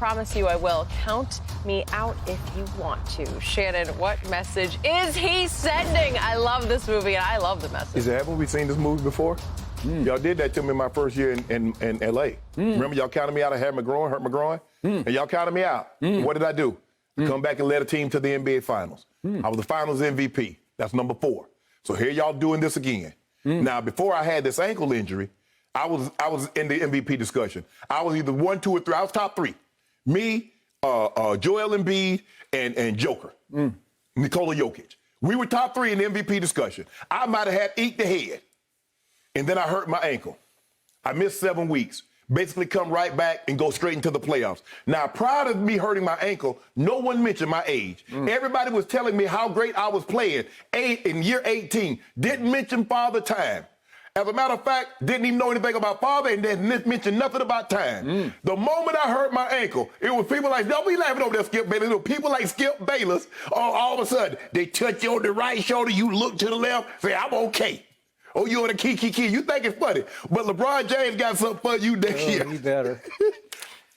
promise you I will. Count me out if you want to. Shannon, what message is he sending? I love this movie, and I love the message. He said, haven't we seen this movie before? Y'all did that to me my first year in L.A. Remember y'all counted me out? I had hurt my groin, and y'all counted me out. What did I do? Come back and led a team to the NBA Finals. I was the Finals MVP. That's number 4. So here y'all doing this again. Now, before I had this ankle injury, I was in the MVP discussion. I was either 1, 2, or 3. I was top 3. Me, Joel Embiid, and Joker, Nikola Jokic. We were top 3 in the MVP discussion. I might have had eat the head. And then I hurt my ankle. I missed 7 weeks. Basically come right back and go straight into the playoffs. Now, prior to me hurting my ankle, no one mentioned my age. Everybody was telling me how great I was playing in year 18. Didn't mention Father Time. As a matter of fact, didn't even know anything about Father and didn't mention nothing about time. The moment I hurt my ankle, it was people like, don't be laughing over there, Skip Bayless. It was people like Skip Bayless. All of a sudden, they touch you on the right shoulder, you look to the left, say, I'm okay. Oh, you on the key. You think it's funny. But LeBron James got something for you next year. You better.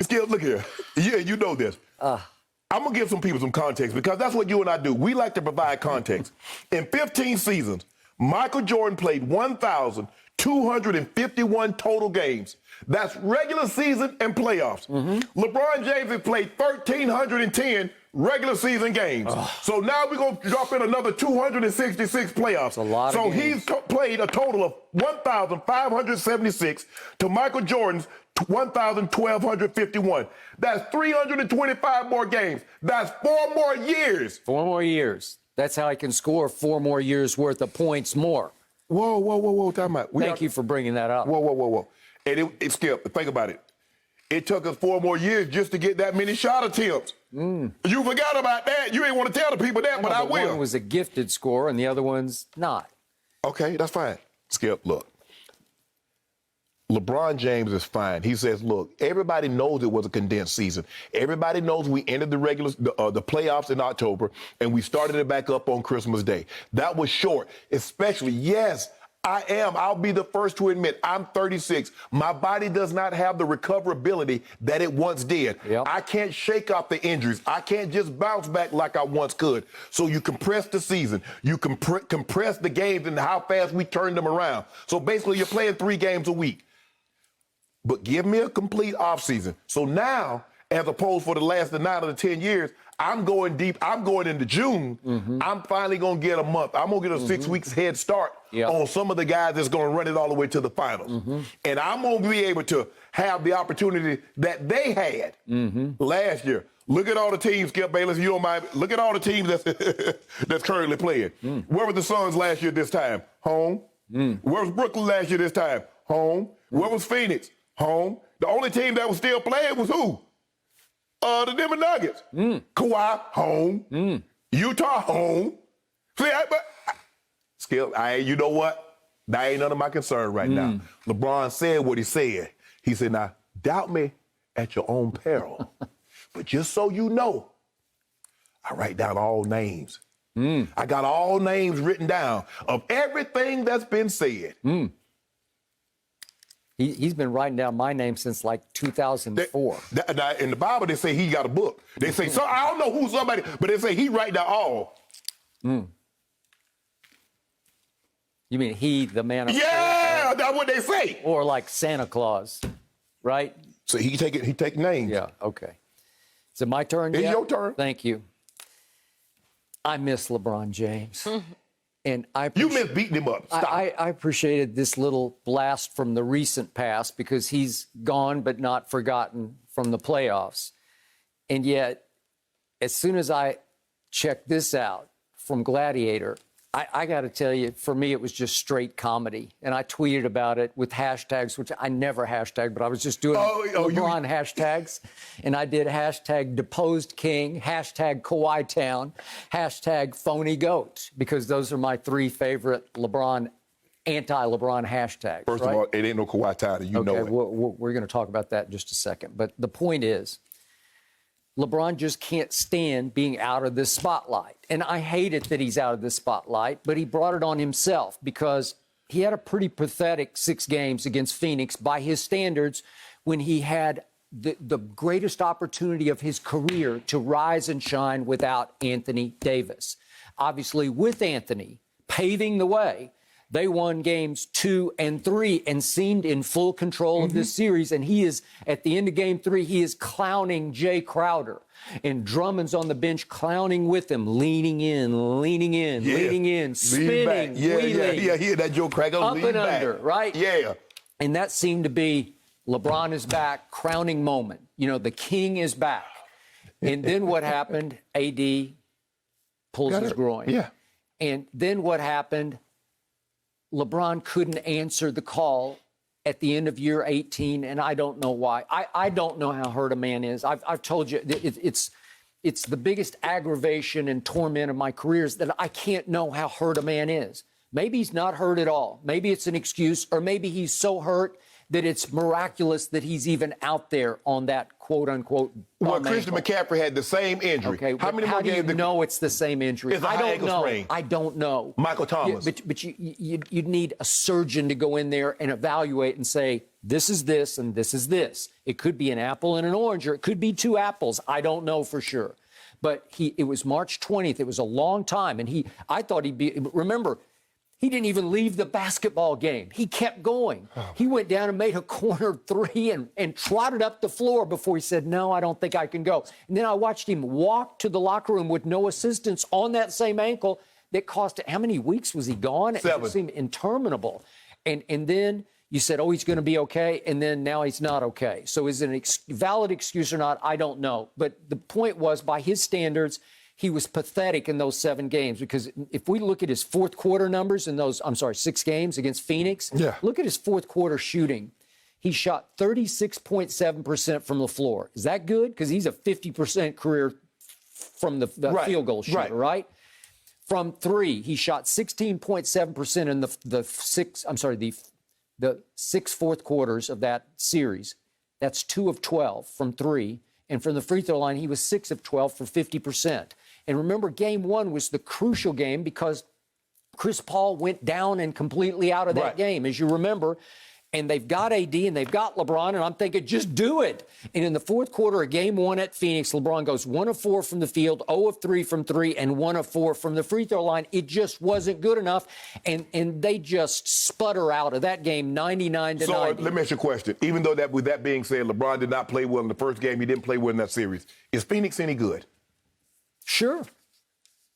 Skip, look here. Yeah, you know this. I'm going to give some people some context because that's what you and I do. We like to provide context. In 15 seasons, Michael Jordan played 1,251 total games. That's regular season and playoffs. LeBron James has played 1,310 regular season games. So now we're going to drop in another 266 playoffs. That's a lot of games. He's played a total of 1,576 to Michael Jordan's 1,251. That's 325 more games. That's 4 more years. 4 more years. That's how I can score 4 more years worth of points more. Whoa, time out. Thank you for bringing that up. Whoa. And it Skip, think about it. It took us 4 more years just to get that many shot attempts. You forgot about that. You ain't want to tell the people that, but I will. One was a gifted scorer and the other one's not. Okay, that's fine. Skip, look. LeBron James is fine. He says, look, everybody knows it was a condensed season. Everybody knows we ended the playoffs in October, and we started it back up on Christmas Day. That was short, especially, yes, I'll be the first to admit, I'm 36. My body does not have the recoverability that it once did. I can't shake off the injuries. I can't just bounce back like I once could. So you compress the season. You compress the games and how fast we turn them around. So basically, you're playing 3 games a week. But give me a complete offseason. So now, as opposed for the last 9 of the 10 years, I'm going deep. I'm going into June. I'm finally going to get a month. I'm going to get a 6 weeks head start on some of the guys that's going to run it all the way to the finals. And I'm going to be able to have the opportunity that they had last year. Look at all the teams, Skip Bayless, you don't mind. Look at all the teams that's currently playing. Where were the Suns last year this time? Home. Where was Brooklyn last year this time? Home. Where was Phoenix? Home. The only team that was still playing was who? The Denver Nuggets. Kawhi, home. Utah, home. See, Skip, you know what? That ain't none of my concern right now. LeBron said what he said. He said, now, doubt me at your own peril. But just so you know, I write down all names. I got all names written down of everything that's been said. He's been writing down my name since like 2004. In the Bible, they say he got a book. They say, so I don't know who's somebody, but they say he write down all. You mean he, the man of Yeah, that's what they say. Or like Santa Claus, right? So he take names. Yeah, okay. Is it my turn It's yet? your turn. Thank you. I miss LeBron James. And you miss beating him up. Stop. I appreciated this little blast from the recent past because he's gone but not forgotten from the playoffs. And yet, as soon as I checked this out from Gladiator, I got to tell you, for me, it was just straight comedy. And I tweeted about it with hashtags, which I never hashtag, but I was just doing LeBron hashtags. And I did hashtag deposed king, hashtag Kawhi Town, hashtag phony goat, because those are my 3 favorite anti-LeBron hashtags. First of all, it ain't no Kawhi Town, and you know it. We're going to talk about that in just a second. But the point is, LeBron just can't stand being out of this spotlight. And I hate it that he's out of this spotlight, but he brought it on himself because he had a pretty pathetic 6 games against Phoenix by his standards when he had the greatest opportunity of his career to rise and shine without Anthony Davis. Obviously, with Anthony paving the way, they won games 2 and 3 and seemed in full control of this series. And he is, at the end of game 3, he is clowning Jay Crowder. And Drummond's on the bench clowning with him, leaning in, leaning in, spinning, wheeling. Yeah, that Joe Craig up lean and back. under, right? Yeah. And that seemed to be LeBron is back, crowning moment. You know, the king is back. And then what happened? AD pulls his groin. Yeah. And then what happened? LeBron couldn't answer the call at the end of year 18, and I don't know why. I don't know how hurt a man is. I've told you, it's the biggest aggravation and torment of my career is that I can't know how hurt a man is. Maybe he's not hurt at all. Maybe it's an excuse, or maybe he's so hurt that it's miraculous that he's even out there on that quote-unquote Well, bum Christian ankle. McCaffrey had the same injury. Okay, How many how more do you games? know it's the same injury? It's a I high don't ankle know. sprain. I don't know. Michael Thomas. But you'd need a surgeon to go in there and evaluate and say, this is this and this is this. It could be an apple and an orange, or it could be 2 apples. I don't know for sure. But it was March 20th. It was a long time. And I thought he'd be, remember, he didn't even leave the basketball game. He kept going. He went down and made a corner 3 and trotted up the floor before he said, no, I don't think I can go. And then I watched him walk to the locker room with no assistance on that same ankle that cost, how many weeks was he gone? 7. It seemed interminable. And then you said, oh, he's going to be okay, and then now he's not okay. So is it an valid excuse or not? I don't know. But the point was, by his standards, he was pathetic in those 7 games, because if we look at his fourth quarter numbers in those, 6 games against Phoenix, look at his fourth quarter shooting. He shot 36.7% from the floor. Is that good? Because he's a 50% career from the field goal shooter, right? From 3, he shot 16.7% in the 6 fourth quarters of that series. That's 2 of 12 from 3. And from the free throw line, he was 6 of 12 for 50%. And remember, game 1 was the crucial game because Chris Paul went down and completely out of that game, as you remember. And they've got AD and they've got LeBron, and I'm thinking, just do it. And in the fourth quarter of game 1 at Phoenix, LeBron goes 1 of 4 from the field, 0 of 3 from 3, and 1 of 4 from the free throw line. It just wasn't good enough, and they just sputter out of that game 99 to 90. So let me ask you a question. Even though that, with that being said, LeBron did not play well in the first game, he didn't play well in that series. Is Phoenix any good? Sure.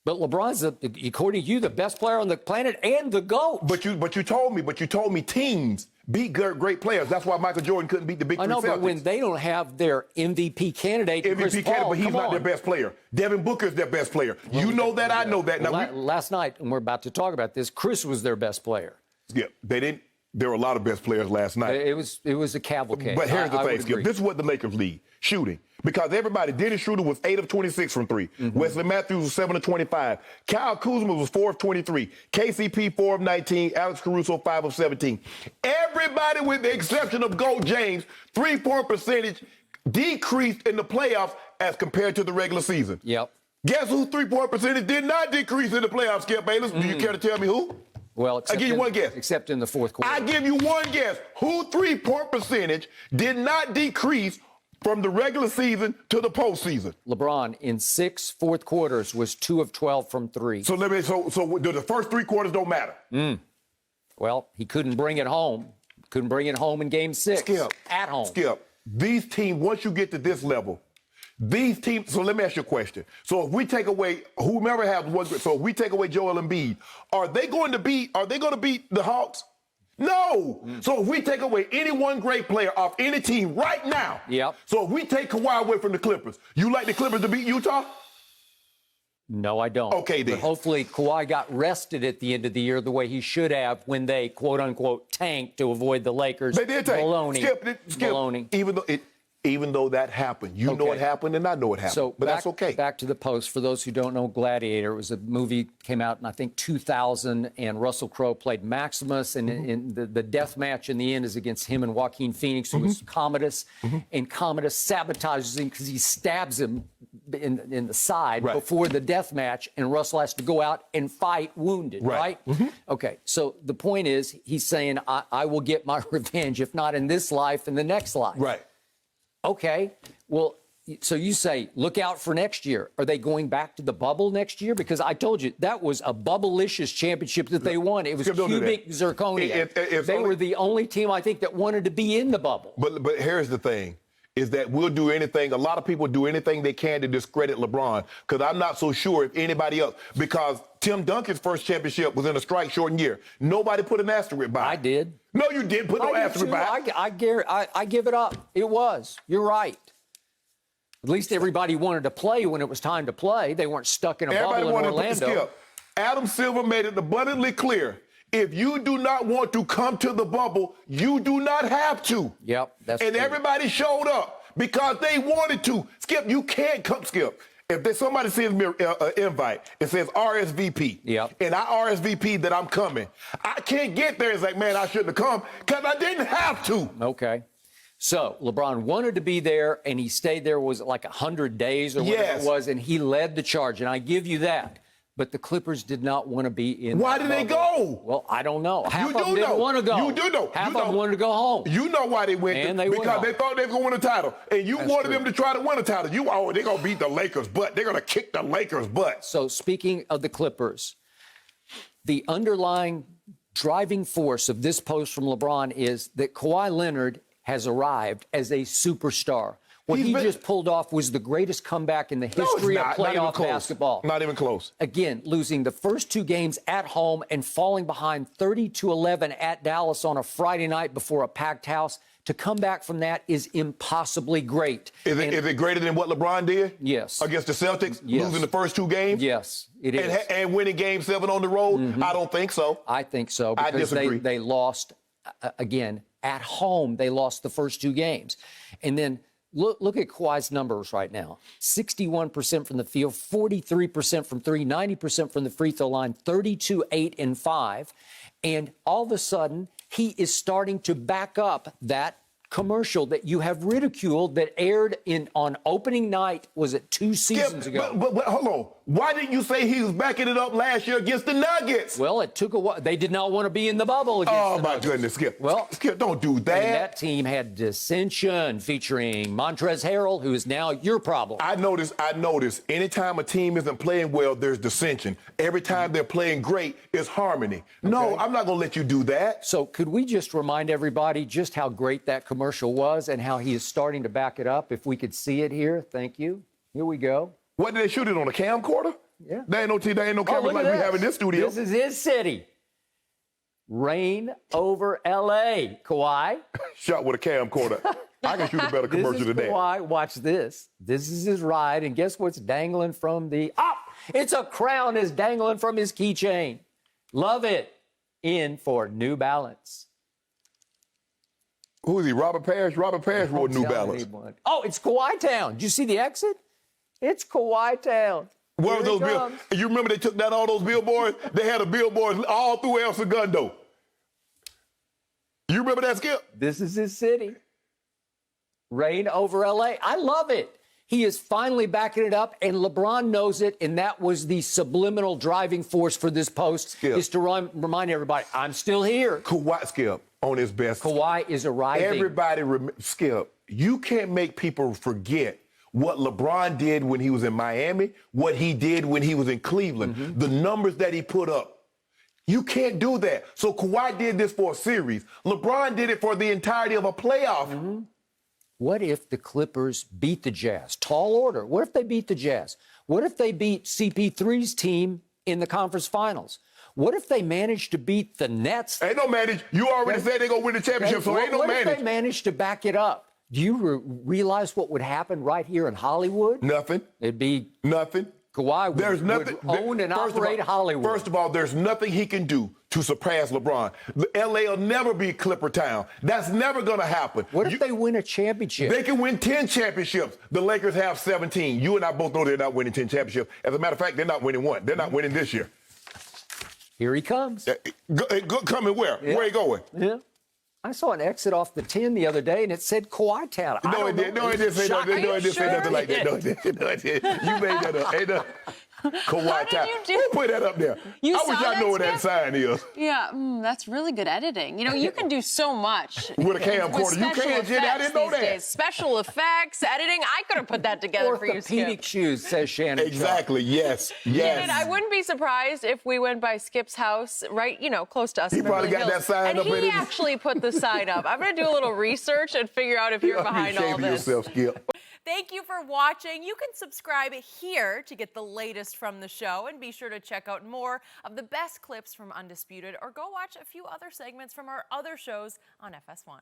But LeBron's, according to you, the best player on the planet and the GOAT. But you told me teams beat great players. That's why Michael Jordan couldn't beat the big 3 Celtics. I know, but when they don't have their MVP candidate, Chris Paul, but he's not their best player. Devin Booker's their best player. You know that, I know that. Now, last night, and we're about to talk about this, Chris was their best player. Yeah, they didn't. There were a lot of best players last night. It was a cavalcade. But here's the thing, Skip. This is what the Lakers lead: shooting. Because everybody, Dennis Schroeder was 8 of 26 from 3. Wesley Matthews was 7 of 25. Kyle Kuzma was 4 of 23. KCP 4 of 19. Alex Caruso 5 of 17. Everybody, with the exception of Gold James, 3-point percentage decreased in the playoffs as compared to the regular season. Yep. Guess whose 3-point percentage did not decrease in the playoffs, Skip Bayless? Do you care to tell me who? Well, I'll give you one guess. Except in the fourth quarter. I give you one guess. Who 3-point percentage did not decrease from the regular season to the postseason? LeBron in 6 fourth quarters was 2 of 12 from 3. So do the first 3 quarters don't matter? Well, he couldn't bring it home. Couldn't bring it home in game 6. Skip. At home. Skip. These teams, once you get to this level, these teams, so let me ask you a question. So if we take away whomever has one, so if we take away Joel Embiid, are they going to beat the Hawks? No. So if we take away any one great player off any team right now, so if we take Kawhi away from the Clippers, you like the Clippers to beat Utah? No, I don't. Okay, then. But hopefully Kawhi got rested at the end of the year the way he should have when they, quote-unquote, tanked to avoid the Lakers. They did tank. Skip. Baloney. Even though that happened. You know it happened and I know it happened. But that's okay. Back to the Post. For those who don't know Gladiator, it was a movie came out in, I think, 2000, and Russell Crowe played Maximus, and in the death match in the end is against him and Joaquin Phoenix, who was Commodus, and Commodus sabotages him because he stabs him in the side before the death match, and Russell has to go out and fight wounded, right? Okay, so the point is, he's saying, I will get my revenge, if not in this life, in the next life. Right. Okay, well, so you say, look out for next year. Are they going back to the bubble next year? Because I told you, that was a bubble-licious championship that they won. It was cubic zirconia. They were the only team, I think, that wanted to be in the bubble. But here's the thing, is that we'll do anything, a lot of people do anything they can to discredit LeBron, because I'm not so sure if anybody else, because Tim Duncan's first championship was in a strike-shortened year. Nobody put an asterisk by it. I did. No, you didn't put no asterisk by it. I give it up. It was. You're right. At least everybody wanted to play when it was time to play. They weren't stuck in a bubble in Orlando. Adam Silver made it abundantly clear. If you do not want to come to the bubble, you do not have to. Yep, that's And true. everybody showed up because they wanted to. Skip, you can't come, Skip. If somebody sends me an invite, it says RSVP, yep. and I RSVP that I'm coming, I can't get there. It's like, man, I shouldn't have come because I didn't have to. Okay. So LeBron wanted to be there, and he stayed there, was it like 100 days or whatever it was, and he led the charge, and I give you that. But the Clippers did not want to be in. Why did they go? Well, I don't know. Half You of them do didn't know. want to go. You do know. Half You of them know. wanted to go home. You know why they went And there. they went Because home. they thought they were going to win a title. And you That's wanted true. them to try to win a title. They're going to beat the Lakers' butt. They're going to kick the Lakers' butt. So speaking of the Clippers, the underlying driving force of this post from LeBron is that Kawhi Leonard has arrived as a superstar. What he just pulled off was the greatest comeback in the history of playoff basketball. Not even close. Again, losing the first two games at home and falling behind 30-11 at Dallas on a Friday night before a packed house. To come back from that is impossibly great. Is it greater than what LeBron did? Yes. Against the Celtics, Yes. losing the first two games? Yes, it is. And winning Game 7 on the road? I don't think so. I think so, I because disagree. they lost, again, at home. They lost the first two games. And then look at Kawhi's numbers right now. 61% from the field, 43% from three, 90% from the free throw line, 32, 8, and 5. And all of a sudden, he is starting to back up that commercial that you have ridiculed that aired on opening night, was it 2 seasons ago? But hold on. Why didn't you say he was backing it up last year against the Nuggets? Well, it took a while. They did not want to be in the bubble against the Oh, my Nuggets. goodness, Skip. Well, Skip, don't do that. And that team had dissension featuring Montrezl Harrell, who is now your problem. I notice anytime a team isn't playing well, there's dissension. Every time they're playing great, it's harmony. No, I'm not going to let you do that. So could we just remind everybody just how great that commercial was and how he is starting to back it up? If we could see it here. Thank you. Here we go. What, did they shoot it on a camcorder? Yeah. There ain't no cameras like we have in this studio. This is his city. Reign over L.A., Kawhi. Shot with a camcorder. I can shoot a better commercial This is than that. Kawhi. Watch this. This is his ride, and guess what's dangling from the... It's a crown is dangling from his keychain. Love it. In for New Balance. Who is he, Robert Parrish? Robert Parrish wrote New Balance. Oh, it's Kawhi Town. Did you see the exit? It's Kawhi Town. Where were those billboards? You remember they took down all those billboards? They had a billboard all through El Segundo. You remember that, Skip? This is his city. Reign over L.A. I love it. He is finally backing it up, and LeBron knows it, and that was the subliminal driving force for this post, Skip. is to remind everybody, I'm still here. Kawhi, Skip, on his best. Kawhi is arriving. Everybody, Skip, you can't make people forget what LeBron did when he was in Miami, what he did when he was in Cleveland, the numbers that he put up. You can't do that. So Kawhi did this for a series. LeBron did it for the entirety of a playoff. What if the Clippers beat the Jazz? Tall order. What if they beat the Jazz? What if they beat CP3's team in the conference finals? What if they manage to beat the Nets? Ain't no manage. You already said they're going to win the championship, so ain't no What if manage. they manage to back it up? Do you realize what would happen right here in Hollywood? Nothing. It'd be Nothing. Kawhi There's nothing. would own and First of operate all- Hollywood. First of all, there's nothing he can do to surpass LeBron. LA will never be Clipper Town. That's never going to happen. What if they win a championship? They can win 10 championships. The Lakers have 17. You and I both know they're not winning 10 championships. As a matter of fact, they're not winning one. They're not winning this year. Here he comes. Coming where? Yeah. Where he going? Yeah. I saw an exit off the 10 the other day, and it said Kawhi Town. No, it didn't say nothing. No, it didn't say nothing like that. No, it didn't. You made that up. Kawhi did you do- Who put that up there? You I wish saw y'all that, know what that Skip? sign is. Yeah, that's really good editing. You know, you can do so much. With a camcorder. You special can't, Jenny. I effects didn't know these that. days. Special effects, editing. I could have put that together for you, Skip. Orthopedic shoes, says Shannon. Sharpe. Exactly. Yes. And I Yes. wouldn't be surprised if we went by Skip's house, right, close to us. He in probably Beverly got Hills. that sign and up in he his- actually put the sign up. I'm going to do a little research and figure out if you're behind all Ashamed of this. yourself, Skip. Thank you for watching. You can subscribe here to get the latest from the show, and be sure to check out more of the best clips from Undisputed, or go watch a few other segments from our other shows on FS1.